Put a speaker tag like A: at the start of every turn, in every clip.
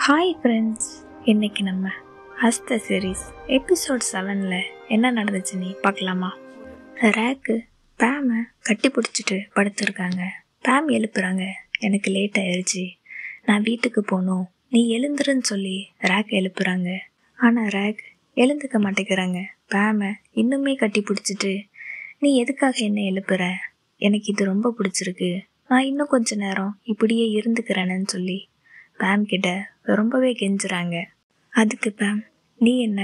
A: Hi friends, இன்னைக்கு நம்ம Hasta series episode 7ல் என்ன நடந்துச்சுன்னு பார்க்கலாமா? ரேக்கு பேமை கட்டி பிடிச்சிட்டு படுத்துருக்காங்க. பேம் எழுப்புறாங்க. எனக்கு லேட் ஆயிடுச்சு, நான் வீட்டுக்கு போகணும், நீ எழுந்துருன்னு சொல்லி ரேக் எழுப்புறாங்க. ஆனால் ரேக் எழுந்துக்க மாட்டேங்கிறாங்க. பேமை இன்னுமே கட்டி பிடிச்சிட்டு, நீ எதுக்காக என்ன எழுப்புற, எனக்கு இது ரொம்ப பிடிச்சிருக்கு, நான் இன்னும் கொஞ்ச நேரம் இப்படியே இருந்துக்கிறேன்னு சொல்லி பேம் கிட்ட ரொம்பவே கெஞ்சுறாங்க. அதுக்கு பேம், நீ என்ன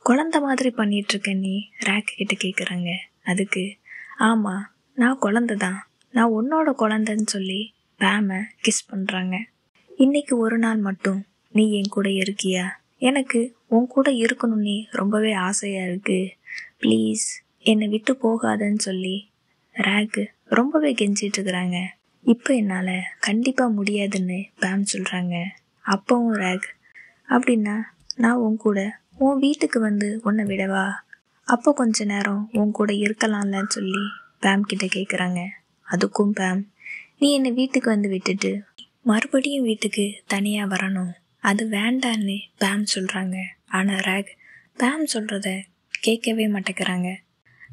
A: குழந்தை மாதிரி பண்ணிட்டு இருக்க நீ, ரேக் கிட்ட கேட்குறாங்க. அதுக்கு, ஆமாம் நான் குழந்தை தான், நான் உன்னோட குழந்தைன்னு சொல்லி பேமை கிஸ் பண்ணுறாங்க. இன்னைக்கு ஒரு நாள் மட்டும் நீ என் கூட இருக்கியா, எனக்கு உன் கூட இருக்கணும்னு ரொம்பவே ஆசையாக இருக்கு, ப்ளீஸ் என்னை விட்டு போகாதன்னு சொல்லி ரேக்கு ரொம்பவே கெஞ்சிட்டு இருக்கிறாங்க. இப்போ என்னால் கண்டிப்பாக முடியாதுன்னு பேம் சொல்கிறாங்க. அப்பவும் ரேக், அப்படின்னா நான் உன் கூட உன் வீட்டுக்கு வந்து உன்னை விடவா, அப்போ கொஞ்ச நேரம் உன் கூட இருக்கலாம்லன்னு சொல்லி பேம் கிட்ட கேட்குறாங்க. அதுக்கும் பேம், நீ என்னை வீட்டுக்கு வந்து விட்டுட்டு மறுபடியும் வீட்டுக்கு தனியாக வரணும், அது வேண்டான்னு பேம் சொல்கிறாங்க. ஆனால் ரேக் பேம் சொல்கிறத கேட்கவே மாட்டேங்கிறாங்க.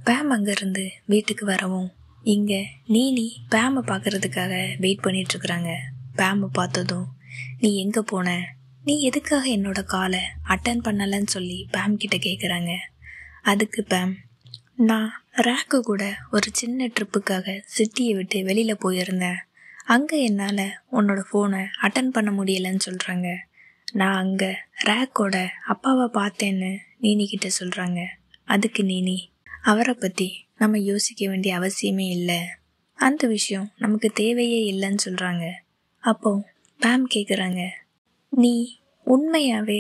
A: பேம் அங்கேருந்து வீட்டுக்கு வரவும் இங்கே நீனி பேமை பார்க்கறதுக்காக வெயிட் பண்ணிட்டுருக்குறாங்க. பேமை பார்த்ததும், நீ எங்கே போன, நீ எதுக்காக என்னோட காலை அட்டன் பண்ணலன்னு சொல்லி பேம் கிட்ட கேட்குறாங்க. அதுக்கு பேம், நான் ரேக்கு கூட ஒரு சின்ன ட்ரிப்புக்காக சிட்டியை விட்டு வெளியில் போயிருந்தேன், அங்கே என்னால் உன்னோட ஃபோனை அட்டன் பண்ண முடியலைன்னு சொல்கிறாங்க. நான் அங்கே ரேக்கோட அப்பாவை பார்த்தேன்னு நீனி கிட்ட சொல்கிறாங்க. அதுக்கு நீனி, அவரை பற்றி நம்ம யோசிக்க வேண்டிய அவசியமே இல்லை, அந்த விஷயம் நமக்கு தேவையே இல்லைன்னு சொல்கிறாங்க. அப்போ பேம் கேட்குறாங்க, நீ உண்மையாகவே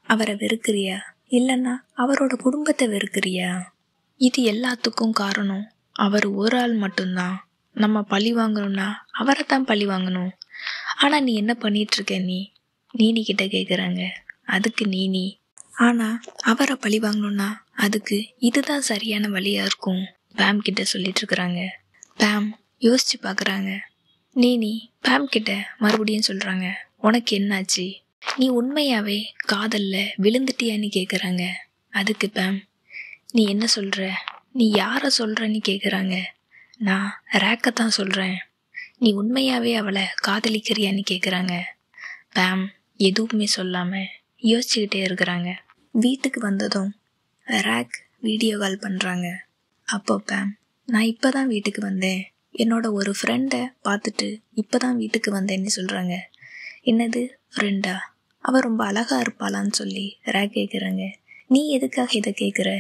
A: அவரை வெறுக்கிறியா, இல்லைன்னா அவரோட குடும்பத்தை வெறுக்கிறியா? இது எல்லாத்துக்கும் காரணம் அவர் ஒரு ஆள் மட்டும்தான், நம்ம பழி வாங்கணும்னா அவரை தான் பழி வாங்கணும். ஆனால் நீ என்ன பண்ணிகிட்ருக்க நீனி கிட்ட கேட்குறாங்க. அதுக்கு நீனி, ஆனால் அவரை பழி வாங்கணும்னா அதுக்கு இதுதான் சரியான வழியாக இருக்கும் பேம் கிட்ட சொல்லிட்டுருக்குறாங்க. பேம் யோசிச்சு பார்க்குறாங்க. நீனி பேம் கிட்ட மறுபடியும் சொல்கிறாங்க, உனக்கு என்னாச்சு, நீ உண்மையாகவே காதலில் விழுந்துட்டியான்னு கேட்குறாங்க. அதுக்கு பேம், நீ என்ன சொல்கிற, நீ யாரை சொல்கிறன்னு கேட்குறாங்க. நான் ரேக்கை தான் சொல்கிறேன், நீ உண்மையாகவே அவளை காதலிக்கிறியான்னு கேட்குறாங்க. பேம் எதுவுமே சொல்லாமல் யோசிச்சுக்கிட்டே இருக்கிறாங்க. வீட்டுக்கு வந்ததும் ரேக் வீடியோ கால் பண்ணுறாங்க. அப்போ பேம், நான் இப்போ தான் வீட்டுக்கு வந்தேன், என்னோட ஒரு ஃப்ரெண்டை பார்த்துட்டு இப்போ தான் வீட்டுக்கு வந்தேன்னு சொல்கிறாங்க. என்னது ஃப்ரெண்டா, அவள் ரொம்ப அழகாக இருப்பாளான்னு சொல்லி ரேக் கேட்குறாங்க. நீ எதுக்காக இதை கேட்குற,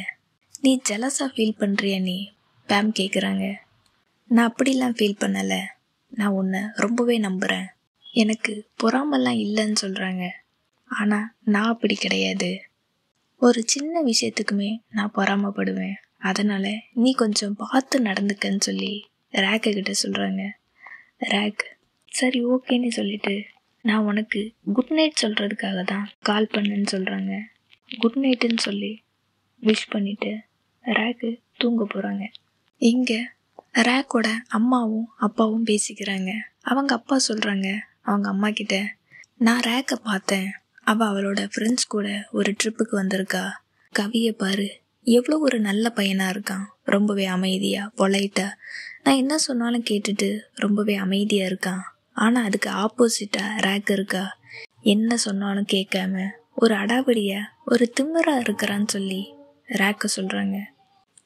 A: நீ ஜெலஸாக ஃபீல் பண்ணுறியா பேம் கேட்குறாங்க. நான் அப்படிலாம் ஃபீல் பண்ணலை, நான் உன்னை ரொம்பவே நம்புகிறேன், எனக்கு பொறாமல்லாம் இல்லைன்னு சொல்கிறாங்க. ஆனால் நான் அப்படி கிடையாது, ஒரு சின்ன விஷயத்துக்குமே நான் பொறாமப்படுவேன், அதனால் நீ கொஞ்சம் பார்த்து நடந்துக்கன்னு சொல்லி ரேக்கு கிட்ட சொல்கிறாங்க. ரேக் சரி ஓகேன்னு சொல்லிட்டு, நான் உனக்கு குட் நைட் சொல்கிறதுக்காக தான் கால் பண்ணேன்னு சொல்கிறாங்க. குட் நைட்டுன்னு சொல்லி விஷ் பண்ணிவிட்டு ரேக்கு தூங்க போகிறாங்க. இங்கே ரேக்கோட அம்மாவும் அப்பாவும் பேசிக்கிறாங்க. அவங்க அப்பா சொல்கிறாங்க அவங்க அம்மா கிட்ட, நான் ரேக்கை பார்த்தேன், அவளோட ஃப்ரெண்ட்ஸ் கூட ஒரு ட்ரிப்புக்கு வந்திருக்கா, கவியை பாரு எவ்வளோ ஒரு நல்ல பையனாக இருக்கான், ரொம்பவே அமைதியாக பொலைட்டாக, நான் என்ன சொன்னாலும் கேட்டுட்டு ரொம்பவே அமைதியாக இருக்கான். ஆனால் அதுக்கு ஆப்போசிட்டாக ரேக் இருக்கா, என்ன சொன்னாலும் கேட்காம ஒரு அடாவடியாக ஒரு திமிராக இருக்கிறான்னு சொல்லி ரேக்கை சொல்கிறாங்க.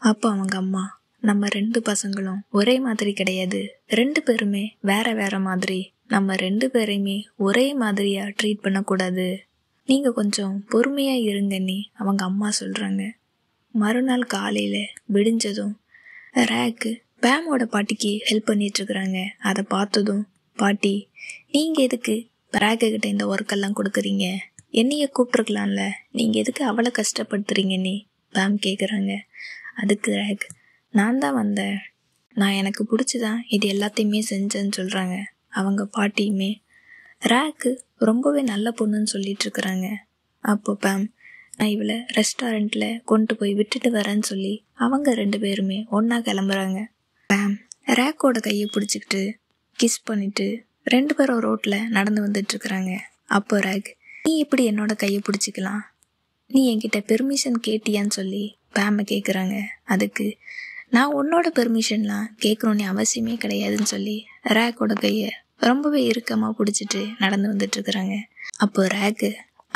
A: அப்போ அவங்க அம்மா, நம்ம 2 பசங்களும் ஒரே மாதிரி கிடையாது, 2 பேருமே வேற வேற மாதிரி, நம்ம 2 பேரையுமே ஒரே மாதிரியாக ட்ரீட் பண்ணக்கூடாது, நீங்கள் கொஞ்சம் பொறுமையாக இருங்கன்னு அவங்க அம்மா சொல்கிறாங்க. மறுநாள் காலையில் விடிஞ்சதும் ரேக்கு பேமோட பாட்டிக்கு ஹெல்ப் பண்ணிட்டுருக்குறாங்க. அதை பார்த்ததும், பாட்டி நீங்கள் எதுக்கு ரேக்குக்கிட்ட இந்த ஒர்க்கெல்லாம் கொடுக்குறீங்க, என்னைய கூப்பிட்ருக்கலாம்ல, நீங்கள் எதுக்கு அவளை கஷ்டப்படுத்துறீங்கன்னு பேம் கேட்குறாங்க. அதுக்கு ரேக், நான் தான் வந்தேன், நான் எனக்கு பிடிச்சிதான் இது எல்லாத்தையுமே செஞ்சேன்னு சொல்கிறாங்க. அவங்க பாட்டியுமே ரேக்கு ரொம்பவே நல்ல பொண்ணுன்னு சொல்லிட்டுருக்குறாங்க. அப்போ பேம், நான் இவளை ரெஸ்டாரண்ட்டில் கொண்டு போய் விட்டுட்டு வரேன்னு சொல்லி அவங்க 2 பேருமே ஒன்றா கிளம்புறாங்க. பேம் ரேக்கோட கையை பிடிச்சிக்கிட்டு கிஸ் பண்ணிவிட்டு 2 பேரும் ரோட்டில் நடந்து வந்துட்டுருக்குறாங்க. அப்போ ரேக், நீ எப்படி என்னோட கையை பிடிச்சிக்கலாம், நீ என்கிட்ட பெர்மிஷன் கேட்டியான்னு சொல்லி பேமை கேட்குறாங்க. அதுக்கு நான் உன்னோட பெர்மிஷன்லாம் கேட்கணுன்னு அவசியமே கிடையாதுன்னு சொல்லி ரேக்கோட கையை ரொம்பவே இறுக்கமாக பிடிச்சிட்டு நடந்து வந்துட்டு இருக்கிறாங்க. அப்போ ரேக்கு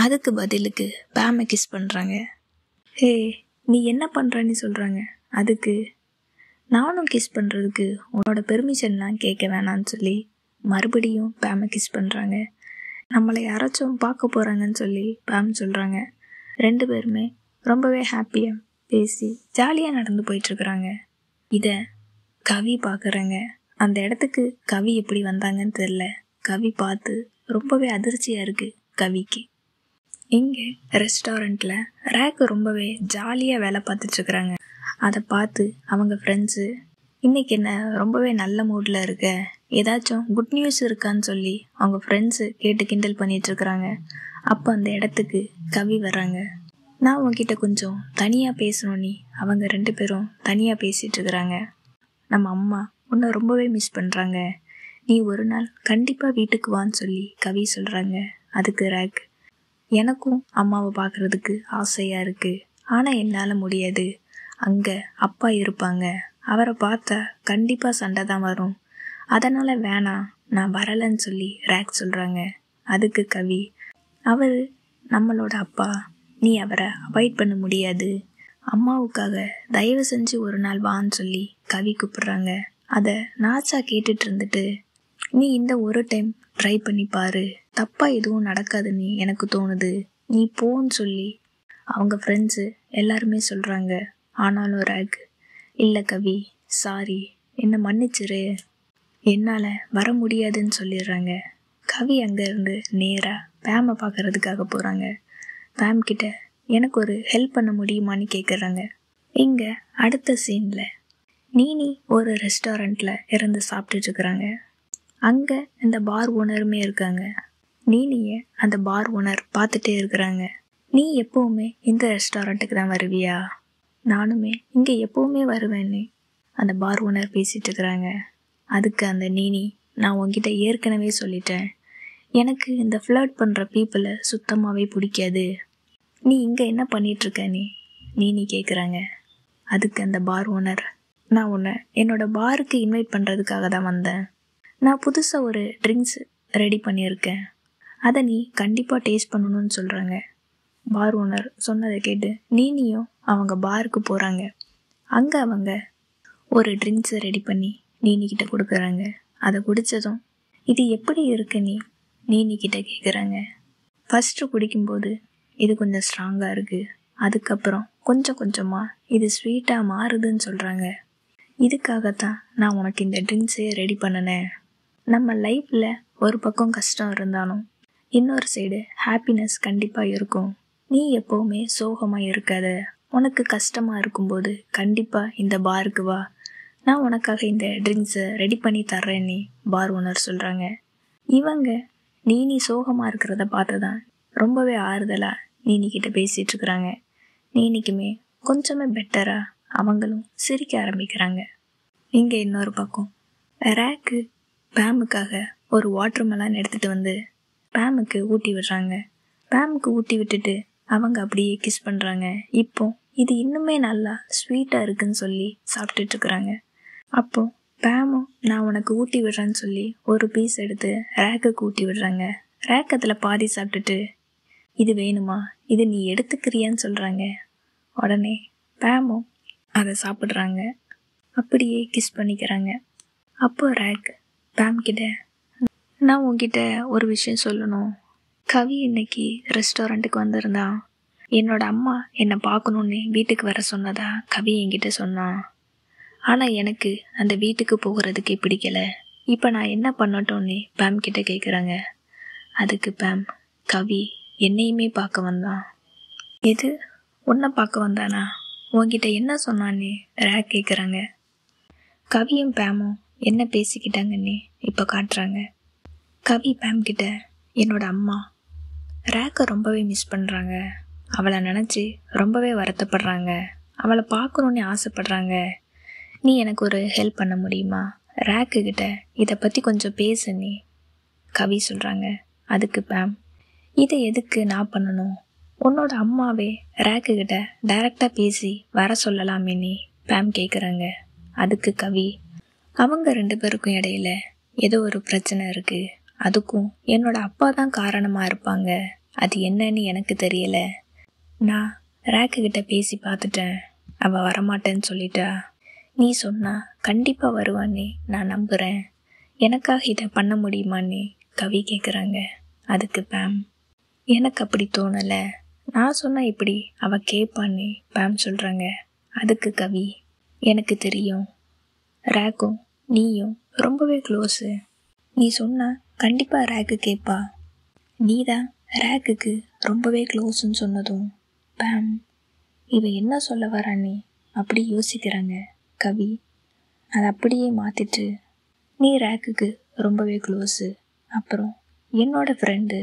A: அதுக்கு பதிலுக்கு பேமை கிஸ் பண்ணுறாங்க. ஹே, நீ என்ன பண்ணுறன்னு சொல்கிறாங்க. அதுக்கு நானும் கிஸ் பண்ணுறதுக்கு உன்னோட பெர்மிஷன்லாம் கேட்க வேணான்னு சொல்லி மறுபடியும் பேமை கிஸ் பண்ணுறாங்க. நம்மளை யாராச்சும் பார்க்க போகிறாங்கன்னு சொல்லி பேம் சொல்கிறாங்க. 2 பேருமே ரொம்பவே ஹாப்பியாக பேசி ஜாலியாக நடந்து போயிட்டுருக்குறாங்க. இதை கவி பார்க்குறாங்க. அந்த இடத்துக்கு கவி எப்படி வந்தாங்கன்னு தெரில. கவி பார்த்து ரொம்பவே அதிர்ச்சியாக இருக்குது கவிக்கு. இங்கே ரெஸ்டாரண்ட்டில் ரேக்கு ரொம்பவே ஜாலியாக வேலை பார்த்துட்ருக்குறாங்க. அதை பார்த்து அவங்க ஃப்ரெண்ட்ஸு, இன்றைக்கி என்ன ரொம்பவே நல்ல மூடில் இருக்க, ஏதாச்சும் குட் நியூஸ் இருக்கான்னு சொல்லி அவங்க ஃப்ரெண்ட்ஸு கேட்டு கிண்டல் பண்ணிகிட்ருக்குறாங்க. அப்போ அந்த இடத்துக்கு கவி வர்றாங்க. நான் உங்ககிட்ட கொஞ்சம் தனியாக பேசணும் நீ. அவங்க 2 பேரும் தனியாக பேசிகிட்டு இருக்கிறாங்க. நம்ம அம்மா உன்னை ரொம்பவே மிஸ் பண்ணுறாங்க, நீ ஒரு நாள் கண்டிப்பாக வீட்டுக்கு வான்னு சொல்லி கவி சொல்கிறாங்க. அதுக்கு ரேக், எனக்கும் அம்மாவை பார்க்குறதுக்கு ஆசையாக இருக்குது, ஆனால் என்னால் முடியாது, அங்கே அப்பா இருப்பாங்க, அவரை பார்த்தா கண்டிப்பாக சண்டை தான் வரும், அதனால் வேணாம், நான் வரலைன்னு சொல்லி ரேக் சொல்கிறாங்க. அதுக்கு கவி, அவர் நம்மளோட அப்பா, நீ அவரை அவாய்ட் பண்ண முடியாது, அம்மாவுக்காக தயவு செஞ்சு ஒரு நாள் வான்னு சொல்லி கவி கூப்பிட்றாங்க. அதை நாச்சா கேட்டுட்டு இருந்துட்டு, நீ இந்த ஒரு டைம் ட்ரை பண்ணி பாரு, தப்பாக எதுவும் நடக்காதுன்னு எனக்கு தோணுது, நீ போன்னு சொல்லி அவங்க ஃப்ரெண்ட்ஸு எல்லாருமே சொல்கிறாங்க. ஆனாலும் ரேக், இல்லை கவி, சாரி, என்னை மன்னிச்சிரு, என்னால் வர முடியாதுன்னு சொல்லிடுறாங்க. கவி அங்கேருந்து நேராக பேமை பார்க்குறதுக்காக போகிறாங்க. பேம் கிட்ட எனக்கு ஒரு ஹெல்ப் பண்ண முடியுமான்னு கேட்குறாங்க. இங்கே அடுத்த சீனில் நீனி ஒரு ரெஸ்டாரண்ட்டில் இருந்து சாப்பிட்டுட்ருக்குறாங்க. அங்கே இந்த பார் ஓனருமே இருக்காங்க. நீனியை அந்த பார் ஓனர் பார்த்துட்டே இருக்கிறாங்க. நீ எப்போவுமே இந்த ரெஸ்டாரண்ட்டுக்கு தான் வருவியா, நானுமே இங்கே எப்போவுமே வருவேன்னு அந்த பார் ஓனர் பேசிகிட்டு இருக்கிறாங்க. அதுக்கு அந்த நீனி, நான் உங்ககிட்ட ஏற்கனவே சொல்லிட்டேன், எனக்கு இந்த ஃப்ளர்ட் பண்ணுற பீப்புளை சுத்தமாகவே பிடிக்காது, நீ இங்கே என்ன பண்ணிகிட்ருக்க நீ கேட்குறாங்க. அதுக்கு அந்த பார் ஓனர், நான் உன்னை என்னோடய பாருக்கு இன்வைட் பண்ணுறதுக்காக தான் வந்தேன், நான் புதுசாக ஒரு ட்ரிங்க்ஸ் ரெடி பண்ணியிருக்கேன், அதை நீ கண்டிப்பாக டேஸ்ட் பண்ணணும்னு சொல்கிறாங்க. பார் ஓனர் சொன்னதை கேட்டு நீனியும் அவங்க பாருக்கு போகிறாங்க. அங்கே அவங்க ஒரு ட்ரிங்க்ஸை ரெடி பண்ணி நீனிக்கிட்ட கொடுக்குறாங்க. அதை குடித்ததும், இது எப்படி இருக்கு நீனிக்கிட்ட கேட்குறாங்க. ஃபஸ்ட்டு குடிக்கும்போது இது கொஞ்சம் ஸ்ட்ராங்காக இருக்குது, அதுக்கப்புறம் கொஞ்சம் கொஞ்சமாக இது ஸ்வீட்டாக மாறுதுன்னு சொல்கிறாங்க. இதுக்காகத்தான் நான் உனக்கு இந்த ட்ரிங்க்ஸே ரெடி பண்ணினேன். நம்ம லைஃப்பில் ஒரு பக்கம் கஷ்டம் இருந்தாலும் இன்னொரு சைடு ஹாப்பினஸ் கண்டிப்பாக இருக்கும். நீ எப்போவுமே சோகமாக இருக்காத, உனக்கு கஷ்டமாக இருக்கும்போது கண்டிப்பாக இந்த பாருக்கு வா, நான் உனக்காக இந்த ட்ரிங்க்ஸை ரெடி பண்ணி தர்றேன்னு பார் ஓனர் சொல்கிறாங்க. இவங்க நீ சோகமாக இருக்கிறத பார்த்து தான் ரொம்பவே ஆறுதலாக நீனிக்கிட்ட பேசிகிட்டு இருக்கிறாங்க. நீனிக்குமே கொஞ்சமே பெட்டராக அவங்களும் சிரிக்க ஆரம்பிக்கிறாங்க. இங்கே இன்னொரு பக்கம் ரேக்கு பேமுக்காக ஒரு வாட்டர் மெலன் எடுத்துகிட்டு வந்து பேமுக்கு ஊட்டி விடுறாங்க. பேமுக்கு ஊட்டி விட்டுட்டு அவங்க அப்படியே கிஸ் பண்ணுறாங்க. இப்போ இது இன்னுமே நல்லா ஸ்வீட்டாக இருக்குன்னு சொல்லி சாப்பிட்டுட்ருக்குறாங்க. அப்போ பேமும் நான் உனக்கு ஊட்டி விடுறேன்னு சொல்லி ஒரு பீஸ் எடுத்து ரேக்குக்கு ஊட்டி விடுறாங்க. ரேக் அதில் பாதி சாப்பிட்டுட்டு, இது வேணுமா, இது நீ எடுத்துக்கிறியான்னு சொல்கிறாங்க. உடனே பேமும் அதை சாப்பிட்றாங்க. அப்படியே கிஸ் பண்ணிக்கிறாங்க. அப்போ ரேக் பேம் கிட்ட, நான் உங்ககிட்ட ஒரு விஷயம் சொல்லணும். கவி இன்னைக்கு ரெஸ்டாரண்ட்டுக்கு வந்திருந்தான். என்னோட அம்மா என்னை பார்க்கணுன்னு வீட்டுக்கு வர சொன்னதா கவி என்கிட்ட சொன்னான். ஆனால் எனக்கு அந்த வீட்டுக்கு போகிறதுக்கே பிடிக்கலை. இப்போ நான் என்ன பண்ணட்டோன்னு பேம் கிட்ட கேட்குறாங்க. அதுக்கு பேம், கவி என்னையுமே பார்க்க வந்தான். எது, உன்னை பார்க்க வந்தானா, உன்கிட்ட என்ன சொன்னான்னு ரேக் கேட்குறாங்க. கவியும் பேமும் என்ன பேசிக்கிட்டாங்கன்னு இப்போ காட்டுறாங்க. கவி பேம் கிட்ட, என்னோட அம்மா ரேக்கை ரொம்பவே மிஸ் பண்ணுறாங்க, அவளை நினச்சி ரொம்பவே வருத்தப்படுறாங்க, அவளை பார்க்கணுன்னு ஆசைப்படுறாங்க, நீ எனக்கு ஒரு ஹெல்ப் பண்ண முடியுமா, ரேக்குக்கிட்ட இதை பற்றி கொஞ்சம் பேசுன்னு கவி சொல்கிறாங்க. அதுக்கு பேம், இதை எதுக்கு நான் பண்ணணும்? உன்னோட அம்மாவே ரேக்கு கிட்ட டைரக்டாக பேசி வர சொல்லலாமே நீ, பேம் கேட்குறாங்க. அதுக்கு கவி, அவங்க 2 பேருக்கும் இடையில ஏதோ ஒரு பிரச்சனை இருக்குது, அதுக்கும் என்னோட அப்பா தான் காரணமாக இருப்பாங்க, அது என்னன்னு எனக்கு தெரியல. நான் ரேக்கு கிட்ட பேசி பார்த்துட்டேன், அவள் வரமாட்டேன்னு சொல்லிட்டா. நீ சொன்னா கண்டிப்பாக வருவானே, நான் நம்புகிறேன். எனக்காக இதை பண்ண முடியுமான்னு கவி கேட்குறாங்க. அதுக்கு பேம், எனக்கு அப்படி தோணலை, நான் சொன்னால் இப்படி அவள் கேட்பான்னு பேம் சொல்கிறாங்க. அதுக்கு கவி, எனக்கு தெரியும், ரேக்கும் நீயும் ரொம்பவே க்ளோஸு, நீ சொன்னால் கண்டிப்பாக ரேக்கு கேட்பா, நீ தான் ரேக்குக்கு ரொம்பவே க்ளோஸுன்னு சொன்னதும் பேம் இவ என்ன சொல்ல வரானே அப்படி யோசிக்கிறாங்க. கவி அதை அப்படியே மாற்றிட்டு, நீ ரேக்குக்கு ரொம்பவே க்ளோஸு, அப்புறம் என்னோட ஃப்ரெண்டு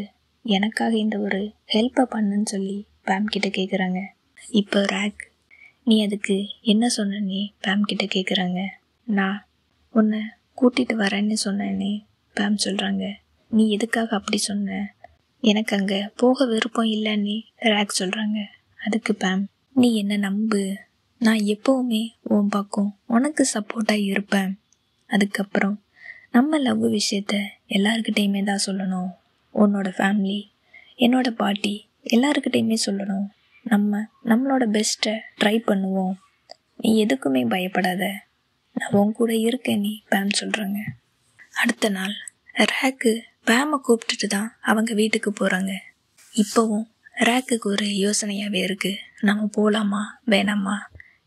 A: எனக்காக இந்த ஒரு ஹெல்ப்பை பண்ணுன்னு சொல்லி பேம் கிட்ட கேட்குறாங்க. இப்போ ரேக், நீ அதுக்கு என்ன சொன்னே பேம் கிட்ட கேட்குறாங்க. நான் உன்னை கூட்டிகிட்டு வரேன்னு சொன்னேன்னே பேம் சொல்கிறாங்க. நீ எதுக்காக அப்படி சொன்ன? எனக்கு அங்கே போக விருப்பம் இல்லைன்னு ரேக் சொல்கிறாங்க. அதுக்கு பேம், நீ என்ன நம்பு, நான் எப்போவுமே உன் பக்கம் உனக்கு சப்போர்ட்டாக இருப்பேன். அதுக்கப்புறம் நம்ம லவ் விஷயத்த எல்லாருக்கிட்டையுமே தான் சொல்லணும், உன்னோட ஃபேமிலி, என்னோட பாட்டி எல்லாருக்கிட்டையுமே சொல்லணும். நம்மளோட பெஸ்ட்டை ட்ரை பண்ணுவோம், நீ எதுக்குமே பயப்படாத, நான் உன் கூட இருக்கேன் நீ, பேம் சொல்கிறாங்க. அடுத்த நாள் ரேக்கு பேமை கூப்பிட்டுட்டு தான் அவங்க வீட்டுக்கு போகிறாங்க. இப்போவும் ரேக்குக்கு ஒரு யோசனையாகவே இருக்குது, நம்ம போகலாமா வேணாமா.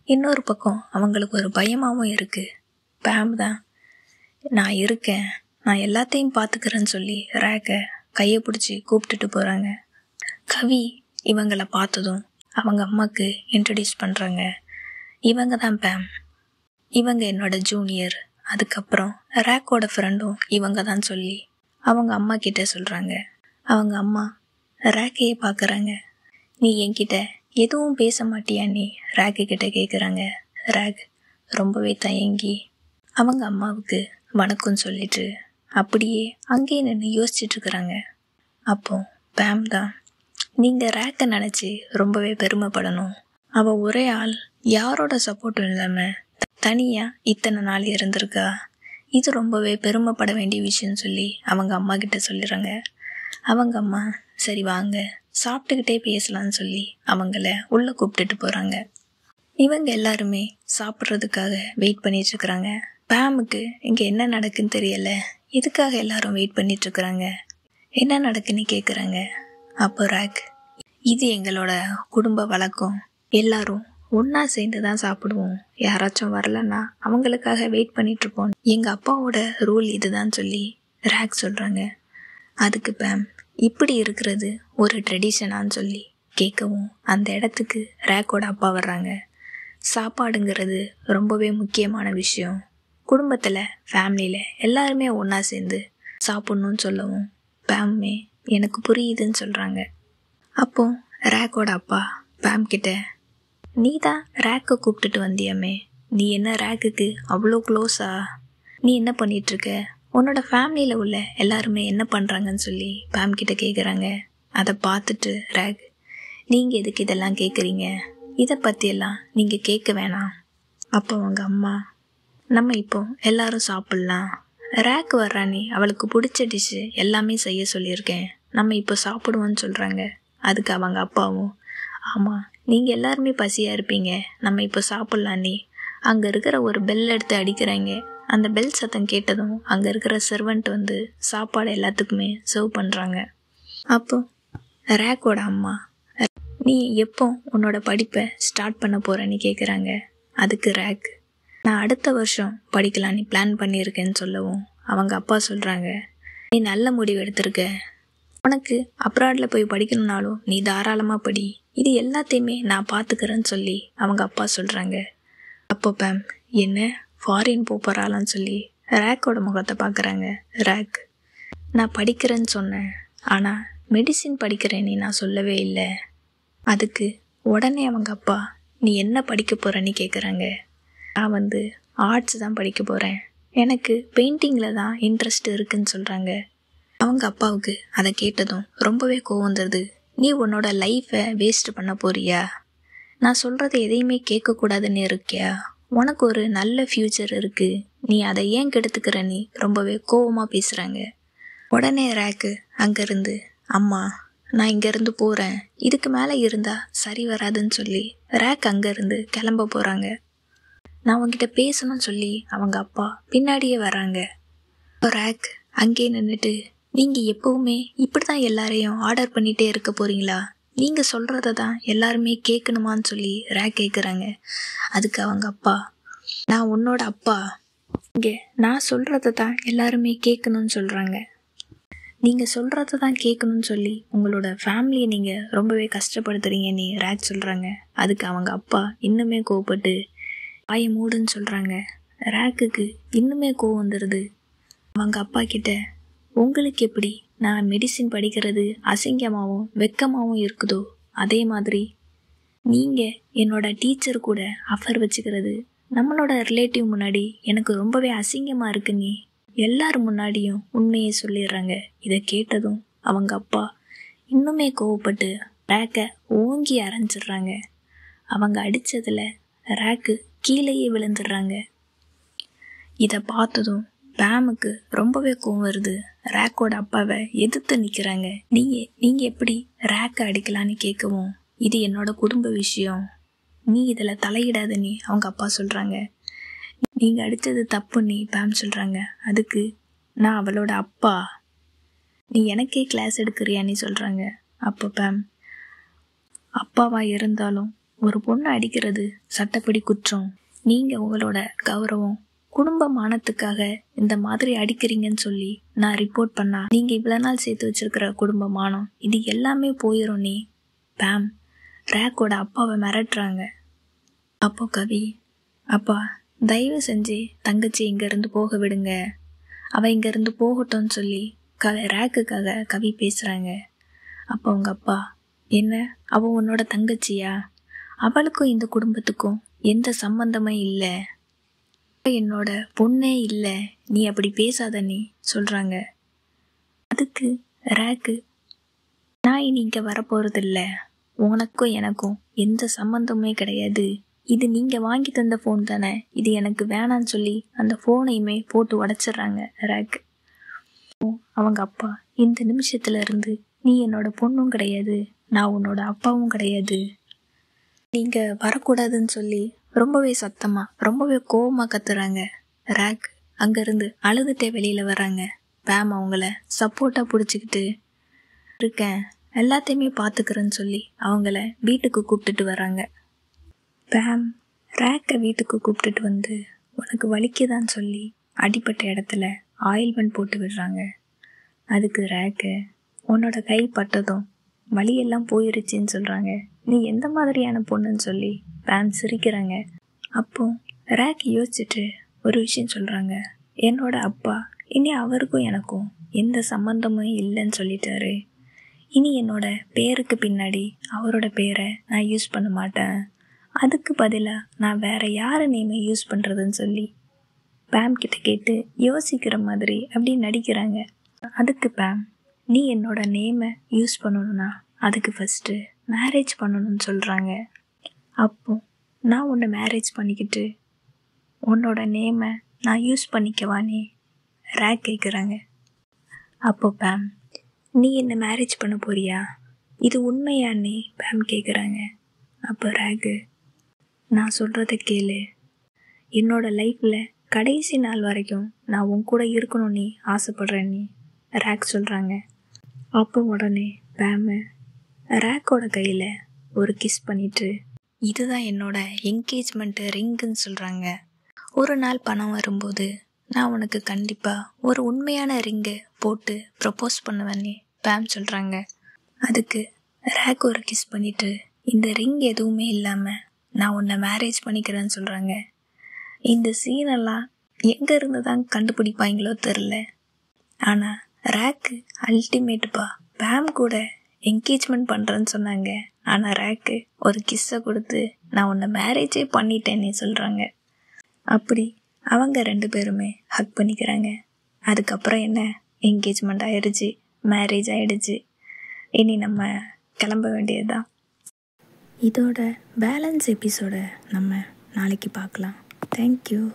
A: இன்னொரு பக்கம் அவங்களுக்கு ஒரு பயமாகவும் இருக்குது. பேம் தான், நான் இருக்கேன், நான் எல்லாத்தையும் பார்த்துக்கிறேன்னு சொல்லி ரேக்கை கையை பிடிச்சி கூப்பிட்டுட்டு போகிறாங்க. கவி இவங்களை பார்த்ததும் அவங்க அம்மாவுக்கு இன்ட்ரடியூஸ் பண்ணுறாங்க. இவங்க தான் பேம், இவங்க என்னோட ஜூனியர். அதுக்கப்புறம் ரேக்கோட ஃப்ரெண்டும் இவங்க தான் சொல்லி அவங்க அம்மா கிட்ட சொல்கிறாங்க. அவங்க அம்மா ரேக்கையே பார்க்குறாங்க. நீ என்கிட்ட எதுவும் பேச மாட்டியா நீ, ரேக்கு கிட்ட கேட்குறாங்க. ரேக் ரொம்பவே தயங்கி அவங்க அம்மாவுக்கு வணக்கம் சொல்லிட்டு அப்படியே அங்கேயே நின்று யோசிச்சுட்ருக்குறாங்க. அப்போ பேம் தான், நீங்கள் ரேக்கை நினச்சி ரொம்பவே பெருமைப்படணும், அவள் ஒரே ஆள், யாரோட சப்போர்ட்டும் இல்லாமல் தனியாக இத்தனை நாள் இருந்திருக்கா, இது ரொம்பவே பெருமைப்பட வேண்டிய விஷயம்னு சொல்லி அவங்க அம்மா கிட்ட சொல்லிடுறாங்க. அவங்க அம்மா, சரி வாங்க சாப்பிட்டுக்கிட்டே பேசலான்னு சொல்லி அவங்கள உள்ளே கூப்பிட்டுட்டு போகிறாங்க. இவங்க எல்லாருமே சாப்பிட்றதுக்காக வெயிட் பண்ணிட்டுருக்குறாங்க. பேமுக்கு இங்கே என்ன நடக்குன்னு தெரியலை, இதுக்காக எல்லாரும் வெயிட் பண்ணிட்டுருக்குறாங்க. என்ன நடக்குன்னு கேட்குறாங்க. அப்போ ரேக், இது எங்களோட குடும்ப வழக்கம், எல்லாரும் ஒன்றா சேர்ந்து தான் சாப்பிடுவோம், யாராச்சும் வரலன்னா அவங்களுக்காக வெயிட் பண்ணிகிட்ருப்போம், எங்கள் அப்பாவோட ரூல் இதுதான் சொல்லி ரேக் சொல்கிறாங்க. அதுக்கு பேம், இப்படி இருக்கிறது ஒரு ட்ரெடிஷனான்னு சொல்லி கேட்கவும் அந்த இடத்துக்கு ரேக்கோட அப்பா வர்றாங்க. சாப்பாடுங்கிறது ரொம்பவே முக்கியமான விஷயம், குடும்பத்தில் ஃபேமிலியில் எல்லாருமே ஒன்றா சேர்ந்து சாப்பிட்ணுன்னு சொல்லவும் பேமே எனக்கு புரியுதுன்னு சொல்கிறாங்க. அப்போ ரேக்கோட அப்பா பேம் கிட்ட, நீ தான் ரேக்கை கூப்பிட்டுட்டு வந்தியாமே, நீ என்ன ரேக்குக்கு அவ்வளோ க்ளோஸா, நீ என்ன பண்ணிகிட்ருக்க, உன்னோட ஃபேமிலியில் உள்ள எல்லாருமே என்ன பண்ணுறாங்கன்னு சொல்லி பேம் கிட்ட கேட்குறாங்க. அதை பார்த்துட்டு ரேக், நீங்கள் எதுக்கு இதெல்லாம் கேட்குறீங்க, இதை பற்றியெல்லாம் நீங்கள் கேட்க வேணாம். அப்போ அவங்க அம்மா, நம்ம இப்போ எல்லாரும் சாப்பிட்லாம், ரேக் வர்றானே அவளுக்கு பிடிச்ச டிஷ்ஷு எல்லாமே செய்ய சொல்லியிருக்கேன், நம்ம இப்போ சாப்பிடுவோன்னு சொல்கிறாங்க. அதுக்கு அவங்க அப்பாவும், ஆமாம் நீங்கள் எல்லாருமே பசியாக இருப்பீங்க, நம்ம இப்போ சாப்பிட்லான்னே அங்கே இருக்கிற ஒரு பெல் எடுத்து அடிக்கிறாங்க. அந்த பெல் சத்தம் கேட்டதும் அங்கே இருக்கிற சர்வெண்ட் வந்து சாப்பாடு எல்லாத்துக்குமே சர்வ் பண்ணுறாங்க. அப்போ ரேக்கோட அம்மா, நீ எப்போ உன்னோட படிப்பை ஸ்டார்ட் பண்ண போகிறேன்னு கேட்குறாங்க. அதுக்கு ரேக், நான் அடுத்த வருஷம் படிக்கலான்னு பிளான் பண்ணியிருக்கேன்னு சொல்லவும் அவங்க அப்பா சொல்கிறாங்க, நீ நல்ல முடிவு எடுத்திருக்க, உனக்கு அப்ராடில் போய் படிக்கணும்னாலும் நீ தாராளமாக படி, இது எல்லாத்தையுமே நான் பார்த்துக்கிறேன்னு சொல்லி அவங்க அப்பா சொல்கிறாங்க. அப்போ பேம், என்ன ஃபாரின் போகிறாளான்னு சொல்லி ரேக்கோட முகத்தை பார்க்குறாங்க. ரேக், நான் படிக்கிறேன்னு சொன்னேன், ஆனால் மெடிசின் படிக்கிறேன்னு நான் சொல்லவே இல்லை. அதுக்கு உடனே அவங்க அப்பா, நீ என்ன படிக்க போகிறேன்னு கேட்குறாங்க. நான் ஆர்ட்ஸ் தான் படிக்க போகிறேன், எனக்கு பெயிண்டிங்கில் தான் இன்ட்ரெஸ்ட் இருக்குன்னு சொல்கிறாங்க. அவங்க அப்பாவுக்கு அதை கேட்டதும் ரொம்பவே கோவம் வந்துடுது. நீ உன்னோட லைஃப்பை வேஸ்ட் பண்ண போறியா? நான் சொல்கிறத எதையுமே கேட்கக்கூடாதுன்னு இருக்கியா? உனக்கு ஒரு நல்ல ஃப்யூச்சர் இருக்குது, நீ அதை ஏன் கெடுத்துக்கிற? நீ ரொம்பவே கோவமாக பேசுகிறாங்க. உடனே ரேக்கு அங்கேருந்து, அம்மா நான் இங்கேருந்து போகிறேன், இதுக்கு மேலே இருந்தால் சரி வராதுன்னு சொல்லி ரேக் அங்கேருந்து கிளம்ப போகிறாங்க. நான் உங்ககிட்ட பேசணும்னு சொல்லி அவங்க அப்பா பின்னாடியே வராங்க. ரேக் அங்கேயே நின்றுட்டு, நீங்கள் எப்போவுமே இப்படி தான் எல்லாரையும் ஆர்டர் பண்ணிகிட்டே இருக்க போகிறீங்களா? நீங்கள் சொல்கிறத தான் எல்லாருமே கேட்கணுமான்னு சொல்லி ரேக் கேட்குறாங்க. அதுக்கு அவங்க அப்பா, நான் உன்னோட அப்பா, இங்கே நான் சொல்கிறத தான் எல்லாருமே கேட்கணும்னு சொல்கிறாங்க. நீங்கள் சொல்கிறத தான் கேட்கணும்னு சொல்லி உங்களோட ஃபேமிலியை நீங்கள் ரொம்பவே கஷ்டப்படுத்துறீங்கன்னு ரேக் சொல்கிறாங்க. அதுக்கு அவங்க அப்பா இன்னுமே கோவப்பட்டு வாயை மூடுன்னு சொல்கிறாங்க. ரேக்குக்கு இன்னுமே கோவம் வந்துடுது. அவங்க அப்பா கிட்ட, உங்களுக்கு எப்படி நான் மெடிசின் படிக்கிறது அசிங்கமாகவும் வெக்கமாகவும் இருக்குதோ, அதே மாதிரி நீங்கள் என்னோட டீச்சர் கூட அஃபர் வச்சுக்கிறது நம்மளோட ரிலேட்டிவ் முன்னாடி எனக்கு ரொம்பவே அசிங்கமாக இருக்குன்னு எல்லாரும் முன்னாடியும் உண்மையை சொல்லிடுறாங்க. இதை கேட்டதும் அவங்க அப்பா இன்னுமே கோவப்பட்டு ரேக்கை ஓங்கி அரைஞ்சிடுறாங்க. அவங்க அடித்ததில் ரேக்கு கீழேயே விழுந்துடுறாங்க. இதை பார்த்ததும் பேமுக்கு ரொம்பவே கோவம் வருது. ரேக்கோட அப்பாவை எதிர்த்து நிற்கிறாங்க. நீங்கள் எப்படி ரேக்கை அடிக்கலான்னு கேட்கவும், இது என்னோட குடும்ப விஷயம், நீ இதில் தலையிடாதுன்னு அவங்க அப்பா சொல்கிறாங்க. நீங்கள் அடித்தது தப்புன்னு பேம் சொல்கிறாங்க. அதுக்கு, நான் அவளோட அப்பா, நீ எனக்கே கிளாஸ் எடுக்கிறியான்னு சொல்கிறாங்க. அப்போ பேம், அப்பாவாக இருந்தாலும் ஒரு பொண்ணை அடிக்கிறது சட்டப்படி குற்றம், நீங்கள் உங்களோட கௌரவம் குடும்ப மானத்துக்காக இந்த மாதிரி அடிக்கிறீங்கன்னு சொல்லி நான் ரிப்போர்ட் பண்ணா நீங்கள் இவ்வளோ நாள் சேர்த்து வச்சிருக்கிற குடும்ப மானம் இது எல்லாமே போயிடும் நீ பேம் ரேக்கோட அப்பாவை மிரட்டுறாங்க. அப்போ கவி, அப்பா தயவு செஞ்சு தங்கச்சி இங்கேருந்து போக விடுங்க, அவள் இங்கேருந்து போகட்டும்னு சொல்லி ரேக்குக்காக கவி பேசுகிறாங்க. அப்போ அவங்க அப்பா, என்ன அவள் உன்னோட தங்கச்சியா? அவளுக்கும் இந்த குடும்பத்துக்கும் எந்த சம்பந்தமே இல்லை, என்னோட பொண்ணே இல்லை, நீ அப்படி பேசாத நீ சொல்கிறாங்க. அதுக்கு ரேக்கு, நான் இனி இங்கே வரப்போகிறதில்ல, உனக்கும் எனக்கும் எந்த சம்மந்தமே கிடையாது, இது நீங்கள் வாங்கி தந்த ஃபோன் தானே, இது எனக்கு வேணான்னு சொல்லி அந்த ஃபோனையுமே போட்டு உடச்சிட்றாங்க ரேக்கு. அவங்க அப்பா, இந்த நிமிஷத்துல இருந்து நீ என்னோட பொண்ணும் கிடையாது, நான் உன்னோட அப்பாவும் கிடையாது, நீங்கள் வரக்கூடாதுன்னு சொல்லி ரொம்பவே சத்தமாக ரொம்பவே கோவமாக கத்துறாங்க. ரேக் அங்கேருந்து அழுதுகிட்டே வெளியில் வராங்க. பேம் அவங்கள சப்போர்ட்டாக பிடிச்சிக்கிட்டு இருக்கேன், எல்லாத்தையுமே பார்த்துக்கிறேன்னு சொல்லி அவங்கள வீட்டுக்கு கூப்பிட்டுட்டு வராங்க. பேம் ரேக்கை வீட்டுக்கு கூப்பிட்டுட்டு வந்து, உனக்கு வலிக்குதான்னு சொல்லி அடிப்பட்ட இடத்துல ஆயில்மெண்ட் போட்டு விடுறாங்க. அதுக்கு ரேக்கு, உன்னோட கை பட்டதும் வலியெல்லாம் போயிருச்சுன்னு சொல்கிறாங்க. நீ எந்த மாதிரியான பொண்ணுன்னு சொல்லி பேம் சிரிக்கிறாங்க. அப்போ ரேக் யோசிச்சுட்டு ஒரு விஷயம் சொல்கிறாங்க. என்னோட அப்பா இனி அவருக்கும் எனக்கும் எந்த சம்மந்தமும் இல்லைன்னு சொல்லிட்டாரு, இனி என்னோட பேருக்கு பின்னாடி அவரோட பேரை நான் யூஸ் பண்ண மாட்டேன், அதுக்கு பதிலாக நான் வேறு யாரை நேமை யூஸ் பண்ணுறதுன்னு சொல்லி பேம் கிட்ட கேட்டு யோசிக்கிற மாதிரி அப்படி நடிக்கிறாங்க. அதுக்கு பேம், நீ என்னோட நேமை யூஸ் பண்ணணும்னா அதுக்கு ஃபஸ்ட்டு மேரேஜ் பண்ணணும்னு சொல்கிறாங்க. அப்போ நான் உன்னை மேரேஜ் பண்ணிக்கிட்டு உன்னோட நேமை நான் யூஸ் பண்ணிக்கவானே ரேக் கேட்குறாங்க. அப்போ பேம், நீ என்ன மேரேஜ் பண்ண போறியா, இது உண்மையானே பேம் கேட்குறாங்க. அப்போ ரேக்கு, நான் சொல்கிறத கேளு, என்னோட லைஃப்பில் கடைசி நாள் வரைக்கும் நான் உன் கூட இருக்கணும்னு ஆசைப்பட்றேன்னு ரேக் சொல்கிறாங்க. அப்போ உடனே பேமு ரேக்கோட கையில் ஒரு கிஸ் பண்ணிட்டு, இதுதான் என்னோட என்கேஜ்மெண்ட்டு ரிங்குன்னு சொல்கிறாங்க. ஒரு நாள் பணம் வரும்போது நான் உனக்கு கண்டிப்பாக ஒரு உண்மையான ரிங்கை போட்டு ப்ரப்போஸ் பண்ணுவேன்னு பேம் சொல்கிறாங்க. அதுக்கு ரேக் ஒரு கிஸ் பண்ணிவிட்டு, இந்த ரிங் எதுவுமே இல்லாமல் நான் உன்னை மேரேஜ் பண்ணிக்கிறேன்னு சொல்கிறாங்க. இந்த சீனெல்லாம் எங்கே இருந்து தான் கண்டுபிடிப்பாங்களோ தெரில, ஆனால் ரேக்கு அல்டிமேட்டுப்பா, பேம் கூட என்கேஜ்மெண்ட் பண்ணுறேன்னு சொன்னாங்க, ஆனால் ரேக்கு ஒரு கிஸ்ஸை கொடுத்து நான் உன்னை மேரேஜே பண்ணிட்டேன்னு சொல்கிறாங்க. அப்படி அவங்க 2 பேருமே ஹக் பண்ணிக்கிறாங்க. அதுக்கப்புறம் என்ன, என்கேஜ்மெண்ட் ஆயிடுச்சு, மேரேஜ் ஆயிடுச்சு. இனி நம்ம கிளம்ப வேண்டியதுதான். இதோட பேலன்ஸ் எபிசோடை நம்ம நாளைக்கு பார்க்கலாம். தேங்க்யூ.